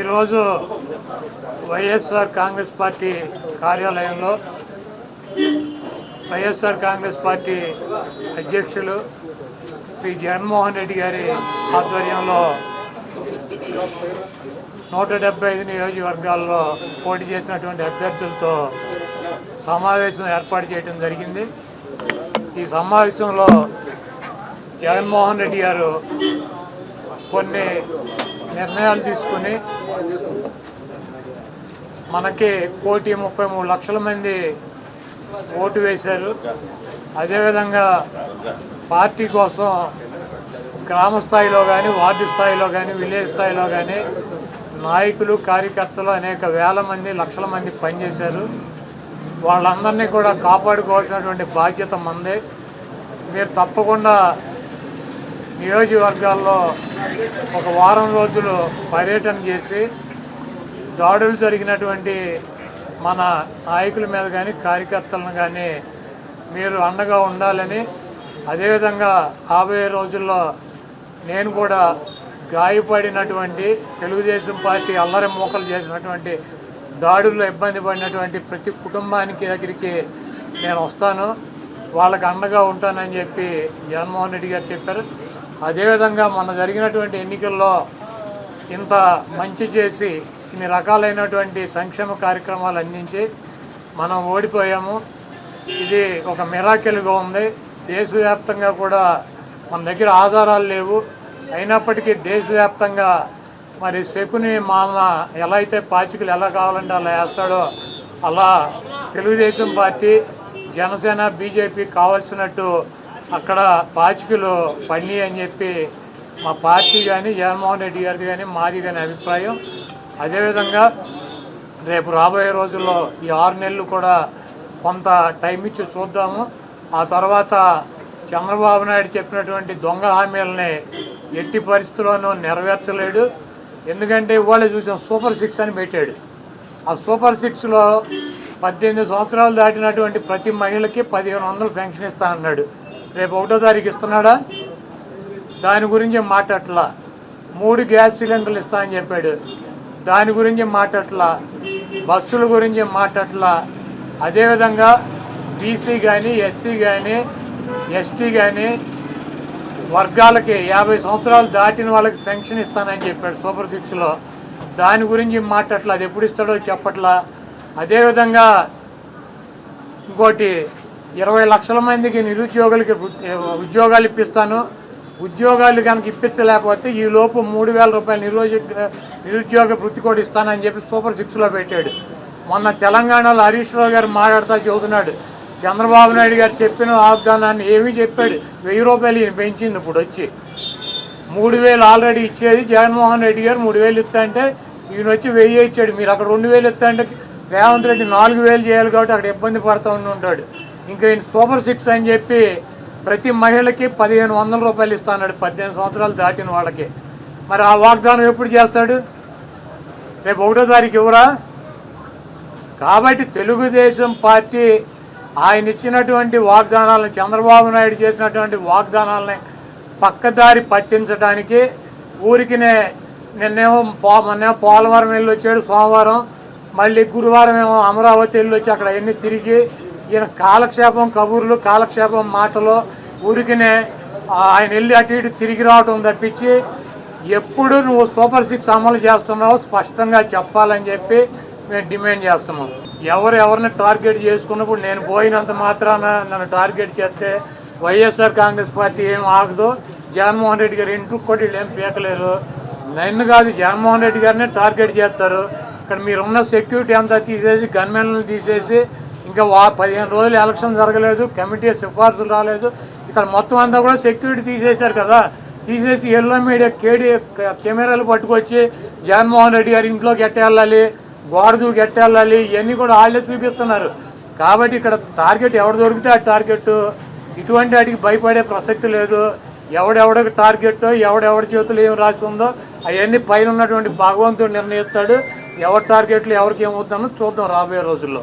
ఈరోజు వైఎస్ఆర్ కాంగ్రెస్ పార్టీ కార్యాలయంలో వైఎస్ఆర్ కాంగ్రెస్ పార్టీ అధ్యక్షులు శ్రీ జగన్మోహన్ రెడ్డి గారి ఆధ్వర్యంలో 175 నియోజకవర్గాల్లో పోటీ చేసినటువంటి అభ్యర్థులతో సమావేశం ఏర్పాటు చేయడం జరిగింది. ఈ సమావేశంలో జగన్మోహన్ రెడ్డి గారు కొన్ని నిర్ణయాలు తీసుకుని మనకి 1,33 లక్షల మంది ఓటు వేశారు. అదేవిధంగా పార్టీ కోసం గ్రామ స్థాయిలో కానీ, వార్డు స్థాయిలో కానీ, విలేజ్ స్థాయిలో కానీ నాయకులు, కార్యకర్తలు అనేక వేల మంది, లక్షల మంది పనిచేశారు. వాళ్ళందరినీ కూడా కాపాడుకోవాల్సినటువంటి బాధ్యత మందే. మీరు తప్పకుండా నియోజకవర్గాల్లో ఒక వారం రోజులు పర్యటన చేసి దాడులు జరిగినటువంటి మన నాయకుల మీద కానీ, కార్యకర్తలను కానీ మీరు అండగా ఉండాలని, అదేవిధంగా రాబోయే రోజుల్లో నేను కూడా గాయపడినటువంటి తెలుగుదేశం పార్టీ అల్లరి మూకలు చేసినటువంటి దాడుల్లో ఇబ్బంది పడినటువంటి ప్రతి కుటుంబానికి దగ్గరికి నేను వస్తాను, వాళ్ళకి అండగా ఉంటానని చెప్పి జగన్మోహన్ రెడ్డి గారు చెప్పారు. అదేవిధంగా మొన్న జరిగినటువంటి ఎన్నికల్లో ఇంత మంచి చేసి ఇన్ని రకాలైనటువంటి సంక్షేమ కార్యక్రమాలు అందించి మనం ఓడిపోయాము. ఇది ఒక మిరాకిల్గా ఉంది. దేశవ్యాప్తంగా కూడా మన దగ్గర ఆధారాలు లేవు, అయినప్పటికీ దేశవ్యాప్తంగా మరి శకుని మామ ఎలా అయితే పాచికలు ఎలా కావాలంటే అలా వేస్తాడో అలా తెలుగుదేశం పార్టీ, జనసేన, బీజేపీ కావాల్సినట్టు అక్కడ పాచికలు పడినాయి అని చెప్పి మా పార్టీ కానీ, జగన్మోహన్ రెడ్డి గారిది కానీ, మాది కానీ అభిప్రాయం. అదేవిధంగా రేపు రాబోయే రోజుల్లో ఈ 6 నెలలు కూడా కొంత టైం ఇచ్చి చూద్దాము. ఆ తర్వాత చంద్రబాబు నాయుడు చెప్పినటువంటి దొంగ హామీలని ఎట్టి పరిస్థితుల్లోనూ నెరవేర్చలేడు. ఎందుకంటే ఇవాళ చూసాం, సూపర్ 6 అని పెట్టాడు. ఆ సూపర్ 6లో 18 సంవత్సరాలు దాటినటువంటి ప్రతి మహిళకి 1,500 పెన్షన్ ఇస్తానన్నాడు. రేపు 1వ తారీఖు ఇస్తున్నాడా? దాని గురించి మాట్లాడట్లా. 3 గ్యాస్ సిలిండర్లు ఇస్తానని చెప్పాడు, దాని గురించి మాట్లాడట్లా. బస్సుల గురించి మాట్లాడట్లా. అదేవిధంగా బీసీ కానీ, ఎస్సీ కానీ, ఎస్టీ కానీ వర్గాలకి 50 సంవత్సరాలు దాటిన వాళ్ళకి పెన్షన్ ఇస్తానని చెప్పాడు సూపర్ 6లో. దాని గురించి మాట్లాడట్లా. అది ఎప్పుడు ఇస్తాడో చెప్పట్లా. అదేవిధంగా ఇంకోటి 20 లక్షల మందికి నిరుద్యోగులకి ఉద్యోగాలు ఇప్పిస్తాను, ఉద్యోగాలు కనుక ఇప్పించలేకపోతే ఈ లోపు 3,000 రూపాయలు నిరుద్యోగ వృత్తి కూడా ఇస్తానని చెప్పి సూపర్ 6లో పెట్టాడు. మొన్న తెలంగాణలో హరీష్ రావు గారు మాట్లాడుతూ చెబుతున్నాడు, చంద్రబాబు నాయుడు గారు చెప్పిన వాగ్దానాన్ని ఏమీ చెప్పాడు. 1000 రూపాయలు ఈయన పెంచింది. ఇప్పుడు వచ్చి 3,000 ఆల్రెడీ ఇచ్చేది జగన్మోహన్ రెడ్డి గారు. 3,000 ఇస్తా అంటే ఈయన వచ్చి 1000 ఇచ్చాడు. మీరు అక్కడ 2,000 ఇస్తా అంటే రేవంత్ రెడ్డి 4,000 చేయాలి కాబట్టి అక్కడ ఇబ్బంది పడుతూ ఉంటాడు. ఇంకా ఈయన సూపర్ 6 అని చెప్పి ప్రతి మహిళకి 1,500 రూపాయలు ఇస్తాడు 18 సంవత్సరాలు దాటిన వాళ్ళకి. మరి ఆ వాగ్దానం ఎప్పుడు చేస్తాడు? రేపు 1వ తారీఖు ఇవ్వరా? కాబట్టి తెలుగుదేశం పార్టీ ఆయన ఇచ్చినటువంటి వాగ్దానాలను, చంద్రబాబు నాయుడు చేసినటువంటి వాగ్దానాలని పక్కదారి పట్టించడానికి ఊరికినే నిన్నేమో పోలవరం వెళ్ళి వచ్చాడు సోమవారం, మళ్ళీ గురువారం ఏమో అమరావతి వెళ్ళి వచ్చి అక్కడ అన్నీ తిరిగి ఈయన కాలక్షేపం కబుర్లు, కాలక్షేపం మాటలు, ఊరికినే ఆయన వెళ్ళి అటు ఇటు తిరిగి రావటం తప్పించి ఎప్పుడు నువ్వు సూపర్ 6 అమలు చేస్తున్నావు స్పష్టంగా చెప్పాలని చెప్పి మేము డిమాండ్ చేస్తున్నాం. ఎవరిని టార్గెట్ చేసుకున్నప్పుడు నేను పోయినంత మాత్రాన నన్ను టార్గెట్ చేస్తే వైఎస్ఆర్ కాంగ్రెస్ పార్టీ ఏం ఆగదు. జగన్మోహన్ రెడ్డి గారు ఇంటికి కూడా వీళ్ళు ఏం పీకలేరు. నన్ను కాదు, జగన్మోహన్ రెడ్డి గారిని టార్గెట్ చేస్తారు. ఇక్కడ మీరున్న సెక్యూరిటీ అంతా తీసేసి, గన్మెన్లను తీసేసి, ఇంకా 15 రోజులు ఎలక్షన్ జరగలేదు, కమిటీ సిఫార్సులు రాలేదు, ఇక్కడ మొత్తం అంతా కూడా సెక్యూరిటీ తీసేశారు కదా. తీసేసి ఎల్లో మీడియా కెమెరాలు పట్టుకొచ్చి జగన్మోహన్ రెడ్డి గారి ఇంట్లోకి ఎట్టేళ్ళాలి, గోడదు గెట్టెళ్ళాలి, ఇవన్నీ కూడా వాళ్ళే చూపిస్తున్నారు. కాబట్టి ఇక్కడ టార్గెట్ ఎవరు దొరికితే ఆ టార్గెట్, ఇటువంటి వాటికి భయపడే ప్రసక్తి లేదు. ఎవడెవడికి టార్గెట్, ఎవడెవడి చేతులు ఏం రాసి ఉందో అవన్నీ పైన ఉన్నటువంటి భగవంతుడు నిర్ణయిస్తాడు. ఎవరి టార్గెట్లు ఎవరికి ఏమవుతుందో చూద్దాం రాబోయే రోజుల్లో.